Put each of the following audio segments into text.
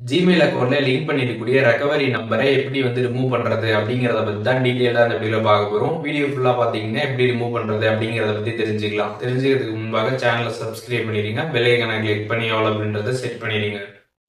Gmail அக்கௌண்ட்ல link பண்ணிருக்கக்கூடிய recovery நம்பரை எப்படி வந்து ரிமூவ் பண்றது அப்படிங்கறத பத்தி தான் டீடைலா இந்த வீடியோல பார்க்க போறோம். வீடியோ ஃபுல்லா பாத்தீங்கன்னா எப்படி ரிமூவ் பண்றது அப்படிங்கறத பத்தி தெரிஞ்சுக்கலாம். தெரிஞ்சுக்கிறதுக்கு முன்பாக சேனலை சப்ஸ்கிரைப் பண்ணிடுங்க, பெல் ஐகானை கிளிக் பண்ணி ஆல் அப்படின்றத செட் பண்ணிடுங்க.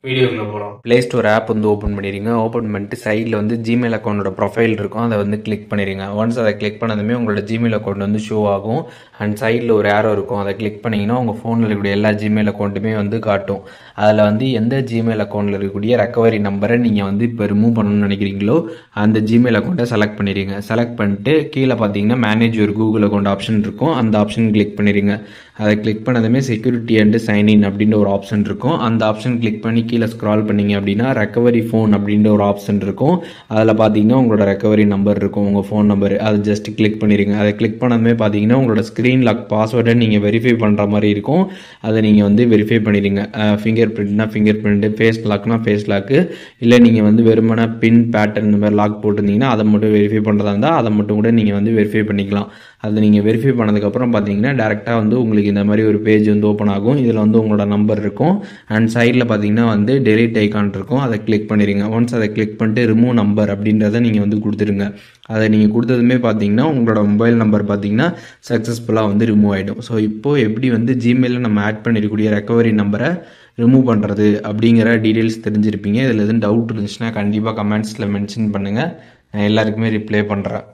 வீடியோக்குள்ள போகலாம். பிளே ஸ்டோர் ஆப் வந்து ஓப்பன் பண்ணிடுங்க. ஓப்பன் பண்ணிட்டு சைடில் வந்து ஜிமெயில் அக்கௌண்டோட ப்ரொஃபைல் இருக்கும், அதை வந்து கிளிக் பண்ணிடுங்க. ஒன்ஸ் அதை கிளிக் பண்ணதுமே உங்களோட ஜிமெயில் அக்கௌண்ட் வந்து ஷோ ஆகும். அண்ட் சைடில் ஒரு ஏரோ இருக்கும், அதை கிளிக் பண்ணிங்கன்னா உங்கள் ஃபோனில் இருக்கக்கூடிய எல்லா ஜிமெயில் அக்கௌண்ட்டுமே வந்து காட்டும். அதில் வந்து எந்த ஜிமெயில் அக்கௌண்ட்டில் இருக்கக்கூடிய ரெக்கவரி நம்பரை நீங்கள் வந்து இப்போ ரிமூவ் பண்ணணும்னு நினைக்கிறீங்களோ அந்த ஜிமெயில் அக்கௌண்ட்டை செலக்ட் பண்ணிடுங்க. செலக்ட் பண்ணிட்டு கீழே பார்த்தீங்கன்னா மேனேஜ் ஒரு கூகுள் அக்கௌண்ட் ஆப்ஷன் இருக்கும், அந்த ஆப்ஷன் கிளிக் பண்ணிடுங்க. அதை கிளிக் பண்ணதுமே செக்யூரிட்டி அண்ட் சைன்இன் அப்படின்ற ஒரு ஆப்ஷன் இருக்கும், அந்த ஆப்ஷன் கிளிக் பண்ணி கீழே ஸ்க்ரால் பண்ணிங்க அப்படின்னா ரெக்கவரி ஃபோன் அப்படின்ற ஒரு ஆப்ஷன் இருக்கும். அதில் பார்த்தீங்கன்னா உங்களோட ரெக்கவரி நம்பர் இருக்கும், உங்கள் ஃபோன் நம்பர். அதை ஜஸ்ட் கிளிக் பண்ணிடுங்க. அதை கிளிக் பண்ணதுமே பார்த்தீங்கன்னா உங்களோட ஸ்க்ரீன் லாக் பாஸ்வேர்டை நீங்கள் வெரிஃபை பண்ணுற மாதிரி இருக்கும். அதை நீங்கள் வந்து வெரிஃபை பண்ணிடுங்க. ஃபிங்கர் பிரிண்ட்னா ஃபிங்கர் பிரிண்ட்டு, ஃபேஸ் லாக்னா ஃபேஸ் லாக்கு, இல்லை நீங்கள் வந்து வெறுமனா பின் பேட்டர்ன் இந்த மாதிரி லாக் போட்டிருந்தீங்கன்னா அதை மட்டும் வெரிஃபை பண்ணுறதா இருந்தால் அதை மட்டும் கூட நீங்கள் வந்து வெரிஃபை பண்ணிக்கலாம். அதை நீங்கள் வெரிஃபை பண்ணதுக்கப்புறம் பார்த்தீங்கன்னா டேரெக்டாக வந்து உங்களுக்கு இந்த மாதிரி ஒரு பேஜ் வந்து ஓப்பன் ஆகும். இதில் வந்து உங்களோட நம்பர் இருக்கும் அண்ட் சைடில் பார்த்தீங்கன்னா வந்து டெலிட் ஐகான் இருக்கும், அதை கிளிக் பண்ணிடுங்க. ஒன்ஸ் அதை கிளிக் பண்ணிட்டு ரிமூவ் நம்பர் அப்படின்றத நீங்கள் வந்து கொடுத்துருங்க. அதை நீங்கள் கொடுத்ததுமே பார்த்தீங்கன்னா உங்களோட மொபைல் நம்பர் பார்த்தீங்கன்னா சக்ஸஸ்ஃபுல்லாக வந்து ரிமூவ் ஆகிடும். ஸோ இப்போது எப்படி வந்து ஜிமெயிலில் நம்ம ஆட் பண்ணிருக்கக்கூடிய ரெக்கவரி நம்பரை ரிமூவ் பண்ணுறது அப்படிங்கிற டீட்டெயில்ஸ் தெரிஞ்சிருப்பீங்க. இதில் எதுவும் டவுட் இருந்துச்சுன்னா கண்டிப்பாக கமெண்ட்ஸில் மென்ஷன் பண்ணுங்கள், நான் எல்லாருக்குமே ரிப்ளை பண்ணுறேன்.